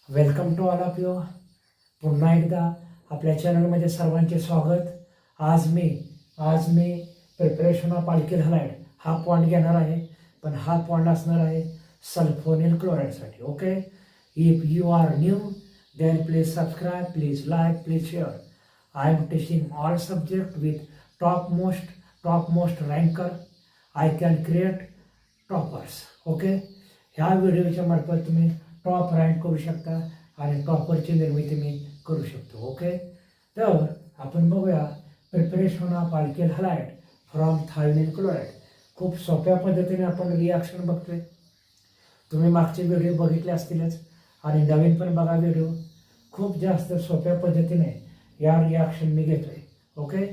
Welcome to all of you. पुन्हा एकदा आपल्या चॅनलमध्ये सर्वांचे स्वागत. आज मी प्रिपरेशन ऑफ अल्किल हलाइड हा पॉईंट घेणार आहे, पण हा पॉईंट असणार आहे सल्फोनिल क्लोराईडसाठी. Okay, if you are new then please subscribe, please like, please share. I am teaching all subject with top most ranker. I can create toppers. Okay, ह्या व्हिडिओच्या मार्फत तुम्ही टॉप रँक करू शकता आणि टॉपरची निर्मिती मी करू शकतो. ओके, तर आपण बघूया preparation of alkyl halide from thionyl chloride. खूप सोप्या पद्धतीने आपण रिॲक्शन बघतोय. तुम्ही मागचे व्हिडिओ बघितले असतीलच आणि नवीन पण बघा व्हिडिओ. खूप जास्त सोप्या पद्धतीने या रिॲक्शन मी घेतोय. ओके,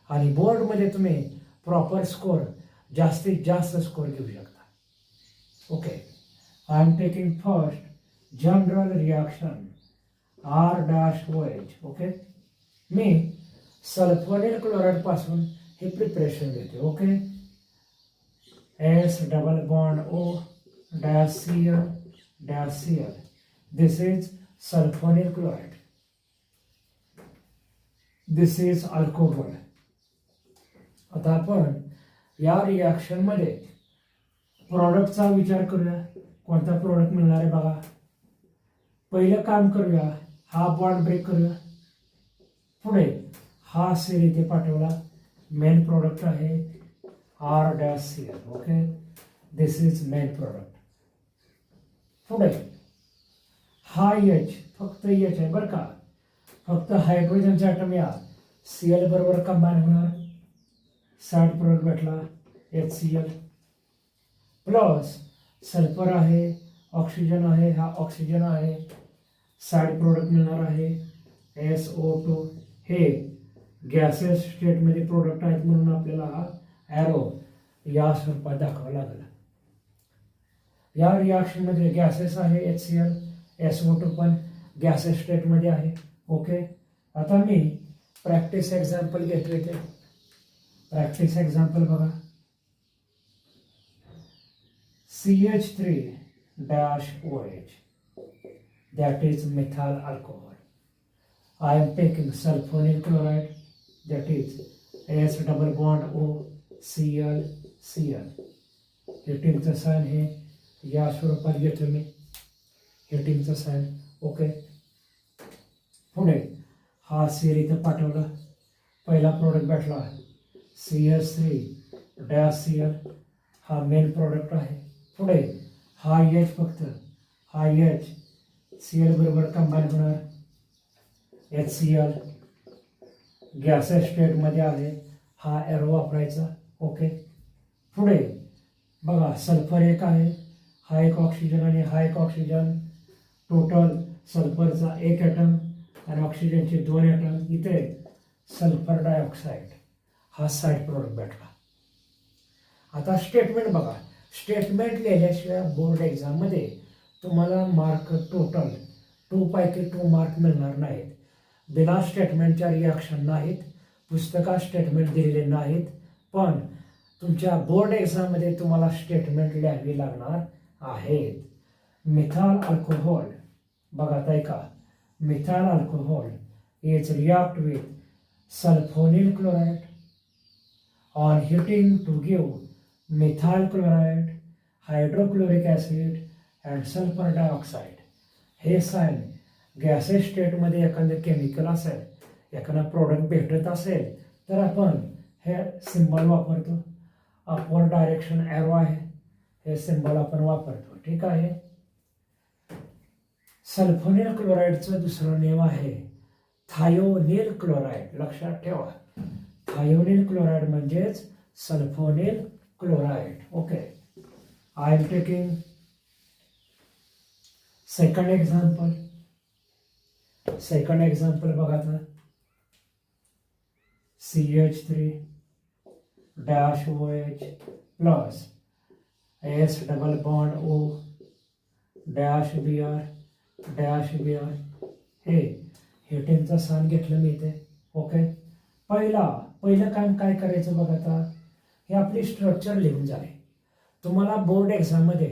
आणि बोर्डमध्ये तुम्ही प्रॉपर स्कोर, जास्तीत जास्त स्कोर घेऊ शकता. Okay, I am taking first general reaction R-OH. Okay, me sulphonyl chloride पासून हे प्रिपरेशन घेते. Okay, S double bond O dash Cl. This is sulphonyl chloride. This is alcohol. आता आपण या रिॲक्शन मध्ये प्रॉडक्टचा विचार करूया. कोणता प्रोडक्ट मिळणार आहे बघा. पहिलं काम करूया, हा बॉन्ड ब्रेक करूया. पुढे हा सेल इथे पाठवला. मेन प्रोडक्ट आहे R-Cl. Okay, this is main product. पुढे हा H, फक्त H आहे बरं का. फक्त हायड्रोजनचे ॲटम या Cl बरोबर कंबाईन होणार. साइड प्रोडक्ट भेटला HCl प्लस सल्फर आहे, ऑक्सिजन आहे, हा ऑक्सिजन आहे. साइड प्रोडक्ट मिळणार आहे SO2. हे गॅसेस स्टेटमध्ये प्रोडक्ट आहेत म्हणून आपल्याला हा ॲरो या स्वरूपात दाखवावा लागला. या रिॲक्शनमध्ये गॅसेस आहे HCl, SO2 पण गॅसेस स्टेटमध्ये आहे. ओके, आता मी प्रॅक्टिस एक्झाम्पल घेतोय. ते प्रॅक्टिस एक्झाम्पल बघा. CH3-OH, that is methyl alcohol. I am taking sulfonyl chloride, that is S double bond O Cl. हिटिंगचं साइन हे या स्वरूपात घेतो मी, हिटिंगचं साइन. ओके, पुढे हा सेल इथं पाठवला. पहिला प्रोडक्ट भेटला CH3-Cl. हा मेन प्रोडक्ट आहे. पुढे हा H, फक्त हा H Cl बरोबर कंबाईन होणार HCl. गॅसेस स्टेटमध्ये आहे, हा एरो वापरायचा. ओके, पुढे बघा सल्फर एक आहे, हा एक ऑक्सिजन आणि हा एक ऑक्सिजन. टोटल सल्फरचा एक ॲटम आणि ऑक्सिजनचे 2 ॲटम. इथे सल्फर डायऑक्साईड हा साइड प्रोडक्ट भेटला. आता स्टेटमेंट बघा. स्टेटमेंट लिहिल्याशिवाय बोर्ड एक्झाममध्ये तुम्हाला मार्क टोटल 2 पैकी 2 मार्क मिळणार नाहीत. बिना स्टेटमेंटच्या रिॲक्शन नाहीत, पुस्तकात स्टेटमेंट दिलेले नाहीत, पण तुमच्या बोर्ड एक्झाममध्ये तुम्हाला स्टेटमेंट लिहावी लागणार आहेत. मिथाइल अल्कोहोल बघा, ऐका. Methyl alcohol is react with sulfonyl chloride on heating to give methyl chloride, hydrochloric acid and sulfur dioxide. हे साइन गॅसेस स्टेटमध्ये एखादं केमिकल असेल, एखादा प्रोडक्ट भेटत असेल तर आपण हे सिंबल वापरतो. अपवर्ड डायरेक्शन ॲरो आहे, हे सिंबल आपण वापरतो. ठीक आहे. सल्फोनिल क्लोराईडचं दुसरं नेम आहे थायोनिल क्लोराईड. लक्षात ठेवा, थायोनिल क्लोराईड म्हणजेच sulphonyl chloride. Okay, I am taking second example. बघा आता. CH3-OH plus S double bond O dash Br. हे हिटिंगचं साइन घेतलं मी इथे. ओके, पहिलं काम काय करायचं बघा. आता हे आपली स्ट्रक्चर लिहून झाले. तुम्हाला बोर्ड एक्झाममध्ये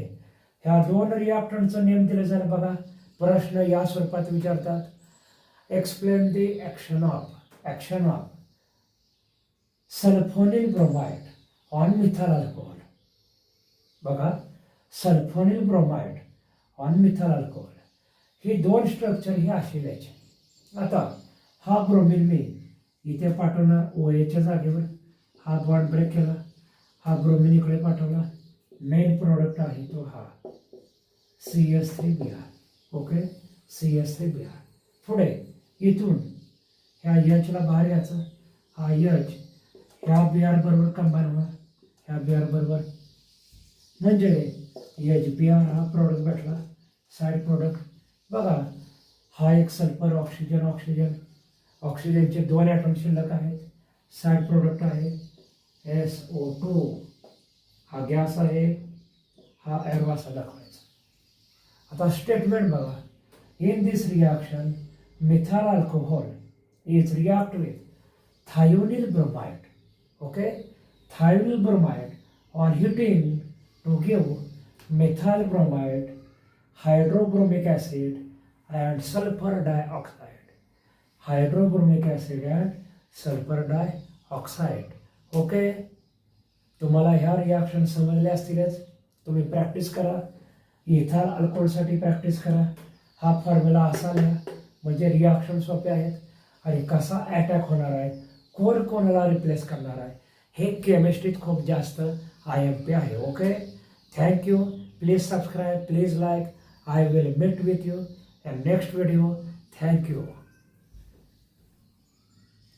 ह्या 2 रिॲक्टंटचं नेम दिलं झालं बघा. प्रश्न या स्वरूपात विचारतात. Explain the action of sulphonyl bromide on methyl alcohol. बघा, sulphonyl bromide on methyl alcohol ही दोन स्ट्रक्चर ही अशी द्यायची. आता हा ब्रोमिन मी इथे पाठवणार OAच्या जागेवर, हा बॉन्ड ब्रेक केला, हा ब्रोमिन इकडे पाठवला. मेन प्रोडक्ट आहे तो हा CS3Br. Okay, CS3Br. पुढे इथून ह्या Hला बाहेर यायचं, हा H ह्या Br बरोबर कंबाईन होणार, ह्या Br बरोबर, म्हणजे HBr हा प्रोडक्ट भेटला, साईड प्रोडक्ट. बघा, हा एक सल्फर ऑक्सिजनचे 2 ॲटम शिल्लक आहेत, साईड प्रोडक्ट आहे SO2. हा गॅस आहे, हा एरो असा दाखवायचा. आता स्टेटमेंट बघा, in this reaction methyl alcohol is react with thionyl bromide. Okay, thionyl bromide on heating to give methyl bromide, hydrobromic acid and sulfur dioxide. Hydrobromic acid and sulphur dioxide. Okay, तुम्हाला ह्या reaction समजल्या असतीलच. तुम्ही practice करा, इथाल अल्कोहोलसाठी practice करा. हा formula असा लिहा, म्हणजे रिॲक्शन सोपे आहेत आणि कसा अटॅक होणार आहे, कोण कोणाला रिप्लेस करणार आहे, हे केमिस्ट्रीत खूप जास्त IMP आहे. Okay, thank you. Please subscribe, please like. I will meet with you in next video. Thank you.